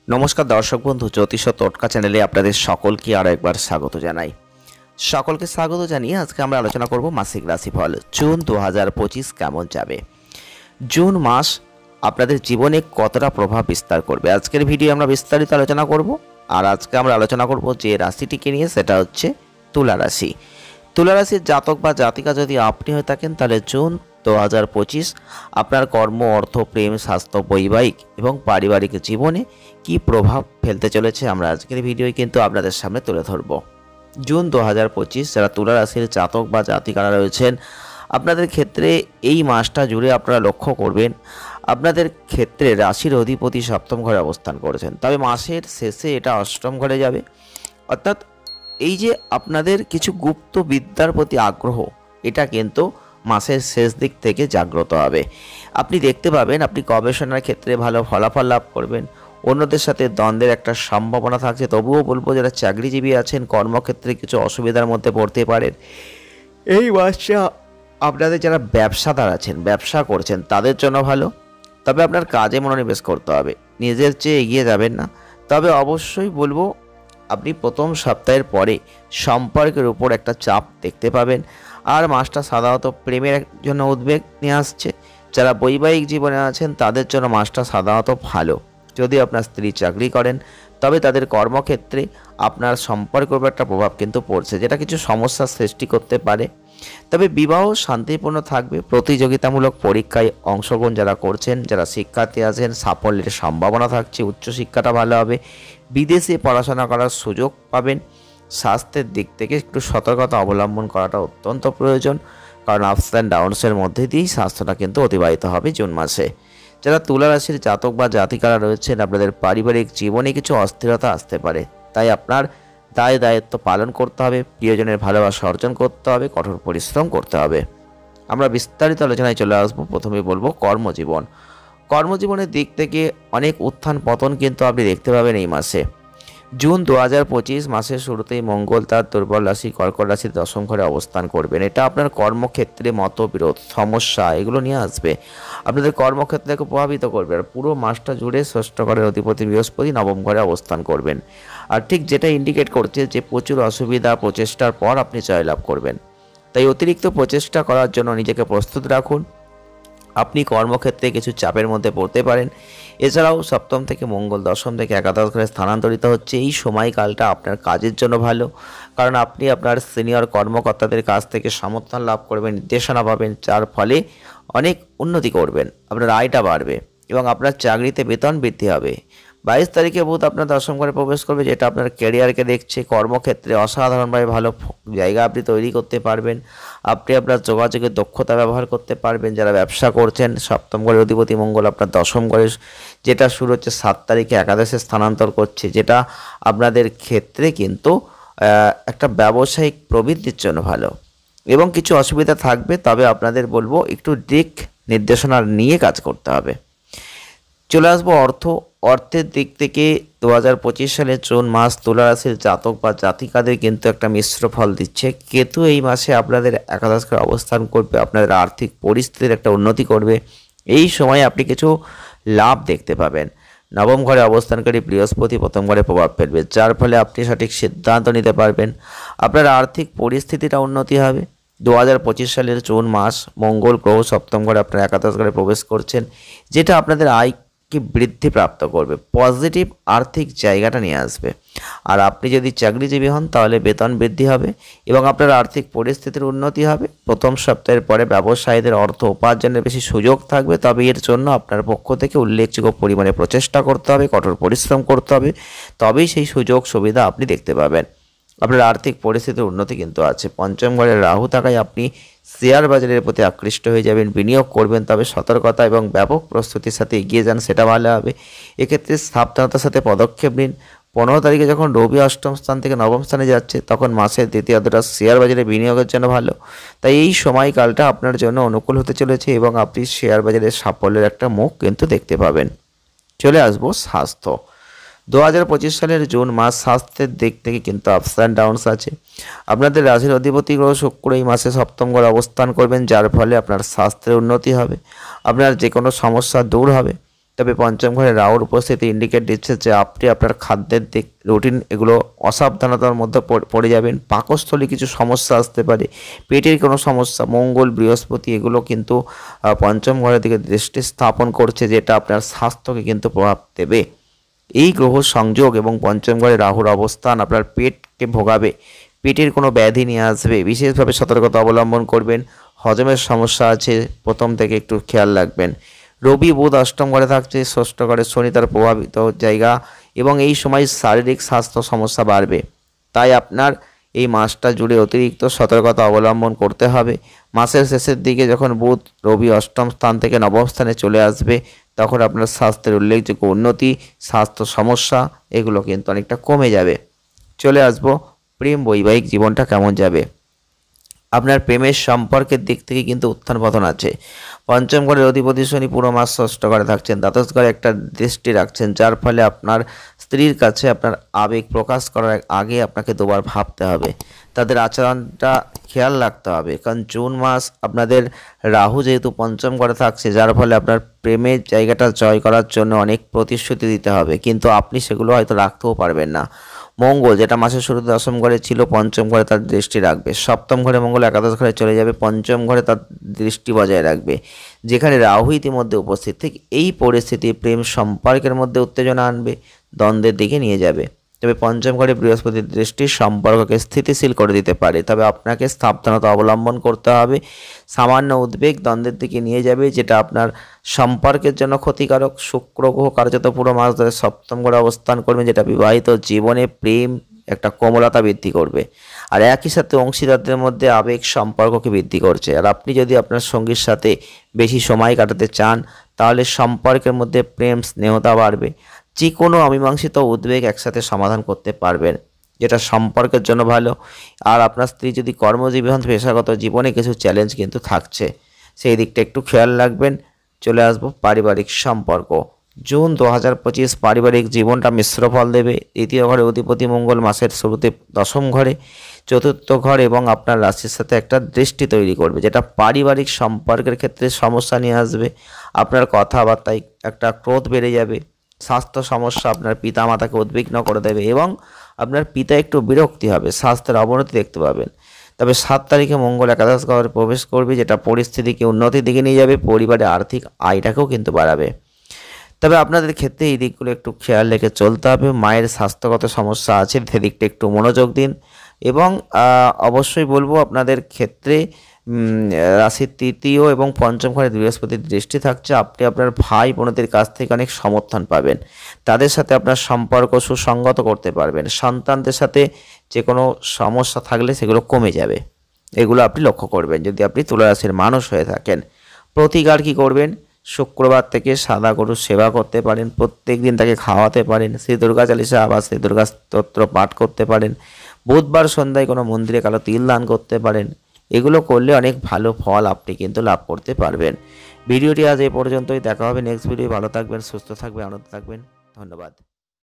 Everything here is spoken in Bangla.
নমস্কার দর্শক বন্ধু, জ্যোতিষ টোটকা চ্যানেলে আপনাদের সকলকে আরও একবার স্বাগত জানাই। সকলকে স্বাগত জানিয়ে আজকে আমরা আলোচনা করব মাসিক রাশিফল জুন 2025 কেমন যাবে। জুন মাস আপনাদের জীবনে কতটা প্রভাব বিস্তার করবে আজকের ভিডিও আমরা বিস্তারিত আলোচনা করব। আর আজকে আমরা আলোচনা করব যে রাশিটিকে নিয়ে, সেটা হচ্ছে তুলা রাশি। তুলা রাশির জাতক বা জাতিকা যদি আপনি হয়ে থাকেন, তাহলে জুন 2025 আপনার কর্ম, অর্থ, প্রেম, স্বাস্থ্য, বৈবাহিক এবং পারিবারিক জীবনে কি প্রভাব ফেলতে চলেছে আমরা আজকের ভিডিওয় কিন্তু আপনাদের সামনে তুলে ধরব। জুন 2025 যারা তুলা রাশির জাতক বা জাতিকারা রয়েছেন, আপনাদের ক্ষেত্রে এই মাসটা জুড়ে আপনারা লক্ষ্য করবেন আপনাদের ক্ষেত্রে রাশির অধিপতি সপ্তম ঘরে অবস্থান করেছেন, তবে মাসের শেষে এটা অষ্টম ঘরে যাবে। অর্থাৎ এই যে আপনাদের কিছু গুপ্ত বিদ্যার প্রতি আগ্রহ, এটা কিন্তু মাসের শেষ দিক থেকে জাগ্রত হবে। আপনি দেখতে পাবেন আপনি গবেষণার ক্ষেত্রে ভালো ফলাফল লাভ করবেন, অন্যদের সাথে দ্বন্দ্বের একটা সম্ভাবনা থাকছে। তবুও বলবো, যারা চাকরিজীবী আছেন কর্মক্ষেত্রে কিছু অসুবিধার মধ্যে পড়তে পারেন। এই মাসটা আপনাদের যারা ব্যবসাদার আছেন, ব্যবসা করছেন, তাদের জন্য ভালো। তবে আপনার কাজে মনোনিবেশ করতে হবে, নিজের চেয়ে এগিয়ে যাবেন না। তবে অবশ্যই বলবো, আপনি প্রথম সপ্তাহের পরে সম্পর্কের উপর একটা চাপ দেখতে পাবেন। আর মাসটা সাধারণত প্রেমের জন্য উদ্বেগ নিয়ে আসছে। যারা বৈবাহিক জীবনে আছেন তাদের জন্য মাসটা সাধারণত ভালো। যদি আপনার স্ত্রী চাকরি করেন, তবে তাদের কর্মক্ষেত্রে আপনার সম্পর্কের উপর একটা প্রভাব কিন্তু পড়ছে, যেটা কিছু সমস্যার সৃষ্টি করতে পারে। তবে বিবাহ শান্তিপূর্ণ থাকবে। প্রতিযোগিতামূলক পরীক্ষায় অংশগ্রহণ যারা করছেন, যারা শিক্ষার্থী আছেন, সাফল্যের সম্ভাবনা থাকছে। উচ্চশিক্ষাটা ভালো হবে, বিদেশে পড়াশোনা করার সুযোগ পাবেন। স্বাস্থ্যের দিক থেকে একটু সতর্কতা অবলম্বন করাটা অত্যন্ত প্রয়োজন, কারণ আপস অ্যান্ড ডাউনসের মধ্যে দিয়েই স্বাস্থ্যটা কিন্তু অতিবাহিত হবে জুন মাসে। যারা তুলা রাশির জাতক বা জাতিকারা রয়েছেন, আপনাদের পারিবারিক জীবনে কিছু অস্থিরতা আসতে পারে, তাই আপনার দায় দায়িত্ব পালন করতে হবে, প্রিয়জনের ভালোবাসা অর্জন করতে হবে, কঠোর পরিশ্রম করতে হবে। আমরা বিস্তারিত আলোচনায় চলে আসবো। প্রথমে বলবো কর্মজীবন। কর্মজীবনের দিক থেকে অনেক উত্থান পতন কিন্তু আপনি দেখতে পাবেন এই মাসে। জুন 2025 মাসের শুরুতেই মঙ্গল তার দুর্বল রাশি কর্কট রাশির দশম ঘরে অবস্থান করবেন। এটা আপনার কর্মক্ষেত্রে মতবিরোধ, সমস্যা এগুলো নিয়ে আসবে, আপনাদের কর্মক্ষেত্রকে প্রভাবিত করবে। আর পুরো মাসটা জুড়ে ষষ্ঠ ঘরের অধিপতি বৃহস্পতি নবম ঘরে অবস্থান করবেন। আর ঠিক যেটা ইন্ডিকেট করছে যে প্রচুর অসুবিধা, প্রচেষ্টার পর আপনি জয়লাভ করবেন। তাই অতিরিক্ত প্রচেষ্টা করার জন্য নিজেকে প্রস্তুত রাখুন। আপনি কর্মক্ষেত্রে কিছু চাপের মধ্যে পড়তে পারেন। এছাড়াও সপ্তম থেকে মঙ্গল দশম থেকে একাদশ ঘরে স্থানান্তরিত হচ্ছে। এই সময়কালটা আপনার কাজের জন্য ভালো, কারণ আপনি আপনার সিনিয়র কর্মকর্তাদের কাছ থেকে সমর্থন লাভ করবেন, নির্দেশনা পাবেন, যার ফলে অনেক উন্নতি করবেন, আপনার আয়টা বাড়বে এবং আপনার চাকরিতে বেতন বৃদ্ধি হবে। 22 তারিখে বুধ আপনার দশম ঘরে প্রবেশ করবে, যেটা আপনার ক্যারিয়ারকে দেখছে। কর্মক্ষেত্রে অসাধারণভাবে ভালো জায়গা আপনি তৈরি করতে পারবেন। আপনি আপনার যোগাযোগের দক্ষতা ব্যবহার করতে পারবেন। যারা ব্যবসা করছেন, সপ্তম ঘরের অধিপতি মঙ্গল আপনার দশম ঘরে, যেটা শুরু হচ্ছে 7 তারিখে একাদশে স্থানান্তর করছে, যেটা আপনাদের ক্ষেত্রে কিন্তু একটা ব্যবসায়িক প্রবৃদ্ধির জন্য ভালো। এবং কিছু অসুবিধা থাকবে, তবে আপনাদের বলবো একটু দিক নির্দেশনা নিয়ে কাজ করতে হবে। চলে আসবো অর্থের দিক থেকে 2025 সালের জুন মাস তুলা রাশির জাতক বা জাতিকাদের কিন্তু একটা মিশ্র ফল দিচ্ছে। কেতু এই মাসে আপনাদের একাদশ ঘরে অবস্থান করবে, আপনাদের আর্থিক পরিস্থিতির একটা উন্নতি করবে। এই সময় আপনি কিছু লাভ দেখতে পাবেন। নবম ঘরে অবস্থানকারী বৃহস্পতি প্রথম ঘরে প্রভাব ফেলবে, যার ফলে আপনি সঠিক সিদ্ধান্ত নিতে পারবেন। আপনার আর্থিক পরিস্থিতিটা উন্নতি হবে। 2025 সালের জুন মাস মঙ্গল গ্রহ সপ্তম ঘরে আপনার একাদশ ঘরে প্রবেশ করছেন, যেটা আপনাদের আয়কে বৃদ্ধি প্রাপ্ত করবে, পজিটিভ আর্থিক জায়গাটা নিয়ে আসবে। আর আপনি যদি চাকরিজীবী হন, তাহলে বেতন বৃদ্ধি হবে এবং আপনার আর্থিক পরিস্থিতির উন্নতি হবে। প্রথম সপ্তাহের পরে ব্যবসায়ীদের অর্থ উপার্জনের বেশি সুযোগ থাকবে, তবে এর জন্য আপনার পক্ষ থেকে উল্লেখযোগ্য পরিমাণে প্রচেষ্টা করতে হবে, কঠোর পরিশ্রম করতে হবে, তবেই সেই সুযোগ সুবিধা আপনি দেখতে পাবেন। আপনার আর্থিক পরিস্থিতির উন্নতি কিন্তু আছে। পঞ্চম ঘরে রাহু থাকায় আপনি শেয়ার বাজারের প্রতি আকৃষ্ট হয়ে যাবেন, বিনিয়োগ করবেন, তবে সতর্কতা এবং ব্যাপক প্রস্তুতির সাথে এগিয়ে যান, সেটা ভালো হবে। এক্ষেত্রে সাবধানতার সাথে পদক্ষেপ নিন। 15 তারিখে যখন রবি অষ্টম স্থান থেকে নবম স্থানে যাচ্ছে, তখন মাসের দ্বিতীয়ার্ধটা শেয়ার বাজারে বিনিয়োগের জন্য ভালো। তাই এই সময়কালটা আপনার জন্য অনুকূল হতে চলেছে এবং আপনি শেয়ার বাজারের সাফল্যের একটা মুখ কিন্তু দেখতে পাবেন। চলে আসবো স্বাস্থ্য। 2025 সালের জুন মাস স্বাস্থ্যের দিক থেকে কিন্তু আপস অ্যান্ড ডাউনস আছে। আপনাদের রাশির অধিপতি গ্রহ শুক্র এই মাসে সপ্তম ঘরে অবস্থান করবেন, যার ফলে আপনার স্বাস্থ্যের উন্নতি হবে, আপনার যে কোনো সমস্যা দূর হবে। তবে পঞ্চম ঘরে রাহুর উপস্থিতি ইন্ডিকেট দিচ্ছে যে আপনি আপনার খাদ্যের দিক রুটিন এগুলো অসাবধানতার মধ্যে পড়ে যাবেন। পাকস্থলী কিছু সমস্যা আসতে পারে, পেটের কোনো সমস্যা, মঙ্গল বৃহস্পতি এগুলো কিন্তু পঞ্চম ঘরের দিকে দৃষ্টি স্থাপন করছে, যেটা আপনার স্বাস্থ্যকে কিন্তু প্রভাব দেবে। এই গ্রহ সংযোগ এবং পঞ্চম ঘরে রাহুর অবস্থান আপনার পেটকে ভোগাবে, পেটের কোনো ব্যাধি নিয়ে আসবে। বিশেষভাবে সতর্কতা অবলম্বন করবেন। হজমের সমস্যা আছে, প্রথম থেকে একটু খেয়াল রাখবেন। রবি বুধ অষ্টম ঘরে থাকছে, ষষ্ঠ ঘরে শনি তার প্রভাবিত জায়গা, এবং এই সময় শারীরিক স্বাস্থ্য সমস্যা বাড়বে। তাই আপনার এই মাসটা জুড়ে অতিরিক্ত সতর্কতা অবলম্বন করতে হবে। মাসের শেষের দিকে যখন বুধ রবি অষ্টম স্থান থেকে নবম স্থানে চলে আসবে, তখন আপনার স্বাস্থ্যের উল্লেখযোগ্য উন্নতি, স্বাস্থ্য সমস্যা এগুলো কিন্তু অনেকটা কমে যাবে। চলে আসবো প্রেম বৈবাহিক জীবনটা কেমন যাবে। আপনার প্রেমের সম্পর্কের দিক থেকে কিন্তু উত্থান পতন আছে। পঞ্চম ঘরের অধিপতি শনি পুরো মাস ষষ্ঠ ঘরে থাকছেন, দ্বাদশ ঘরে একটা দৃষ্টি রাখছেন, যার ফলে আপনার স্ত্রীর কাছে আপনার আবেগ প্রকাশ করার আগে আপনাকে দুবার ভাবতে হবে, তাদের আচরণটা খেয়াল রাখতে হবে। কারণ জুন মাস আপনাদের রাহু যেহেতু পঞ্চম ঘরে থাকছে, যার ফলে আপনার প্রেমের জায়গাটা জয় করার জন্য অনেক প্রতিশ্রুতি দিতে হবে, কিন্তু আপনি সেগুলো হয়তো রাখতেও পারবেন না। মঙ্গল যেটা মাসের শুরুতে দশম ঘরে ছিল, পঞ্চম ঘরে তার দৃষ্টি রাখবে। সপ্তম ঘরে মঙ্গল একাদশ ঘরে চলে যাবে, পঞ্চম ঘরে তার দৃষ্টি বজায় রাখবে, যেখানে রাহু ইতিমধ্যে উপস্থিত। ঠিক এই পরিস্থিতি প্রেম সম্পর্কের মধ্যে উত্তেজনা আনবে, দ্বন্দ্বের দিকে নিয়ে যাবে। তবে পঞ্চম ঘরে বৃহস্পতির দৃষ্টি সম্পর্ককে স্থিতিশীল করে দিতে পারে, তবে আপনাকে সাবধানতা অবলম্বন করতে হবে। সামান্য উদ্বেগ দ্বন্দ্বের দিকে নিয়ে যাবে, যেটা আপনার সম্পর্কের জন্য ক্ষতিকারক। শুক্র গ্রহ কার্যত পুরো মাস ধরে সপ্তম ঘরে অবস্থান করবে, যেটা বিবাহিত জীবনে প্রেম একটা কোমলতা বৃদ্ধি করবে, আর একই সাথে অংশীদারদের মধ্যে আবেগ সম্পর্ককে বৃদ্ধি করছে। আর আপনি যদি আপনার সঙ্গীর সাথে বেশি সময় কাটাতে চান, তাহলে সম্পর্কের মধ্যে প্রেম স্নেহতা বাড়বে। যে কোনো অমীমাংসিত উদ্বেগ একসাথে সমাধান করতে পারবেন, যেটা সম্পর্কের জন্য ভালো। আর আপনার স্ত্রী যদি কর্মজীবী হন, পেশাগত জীবনে কিছু চ্যালেঞ্জ কিন্তু থাকছে, সেই দিকটা একটু খেয়াল রাখবেন। চলে আসবো পারিবারিক সম্পর্ক। জুন 2025 পারিবারিক জীবনটা মিশ্র ফল দেবে। দ্বিতীয় ঘরে অধিপতি মঙ্গল মাসের শুরুতে দশম ঘরে, চতুর্থ ঘর এবং আপনার রাশির সাথে একটা দৃষ্টি তৈরি করবে, যেটা পারিবারিক সম্পর্কের ক্ষেত্রে সমস্যা নিয়ে আসবে। আপনার কথাবার্তায় একটা ক্রোধ বেড়ে যাবে। স্বাস্থ্য সমস্যা আপনার পিতামাতাকে উদ্বিগ্ন করে দেবে, এবং আপনার পিতা একটু বিরক্তি হবে, স্বাস্থ্যের অবনতি দেখতে পাবেন। তবে 7 তারিখে মঙ্গল একাদশ ঘরে প্রবেশ করবে, যেটা পরিস্থিতিকে উন্নতির দিকে নিয়ে যাবে, পরিবারের আর্থিক আয়টাকেও কিন্তু বাড়াবে। তবে আপনাদের ক্ষেত্রে এই দিকগুলো একটু খেয়াল রেখে চলতে হবে। মায়ের স্বাস্থ্যগত সমস্যা আছে, সেদিকটা একটু মনোযোগ দিন। এবং অবশ্যই বলবো আপনাদের ক্ষেত্রে রাশির তৃতীয় এবং পঞ্চম ঘরে বৃহস্পতির দৃষ্টি থাকছে, আপনি আপনার ভাই বোনদের কাছ থেকে অনেক সমর্থন পাবেন, তাদের সাথে আপনার সম্পর্ক সুসংগত করতে পারবেন। সন্তানদের সাথে যে কোনো সমস্যা থাকলে সেগুলো কমে যাবে, এগুলো আপনি লক্ষ্য করবেন যদি আপনি তুলা রাশির মানুষ হয়ে থাকেন। প্রতিকার কি করবেন? শুক্রবার থেকে সাদা গরুর সেবা করতে পারেন, প্রত্যেক দিন তাকে খাওয়াতে পারেন, শ্রী দুর্গা চালিসা বা শ্রী দুর্গা স্তোত্র পাঠ করতে পারেন, বুধবার সন্ধ্যায় কোনো মন্দিরে কালো তিল দান করতে পারেন। এগুলো করলে অনেক ভালো ফল আপনি কিন্তু লাভ করতে পারবেন। ভিডিওটি আজ এই পর্যন্তই, দেখা হবে নেক্সট ভিডিও। ভালো থাকবেন, সুস্থ থাকবেন, আনন্দ থাকবেন। ধন্যবাদ।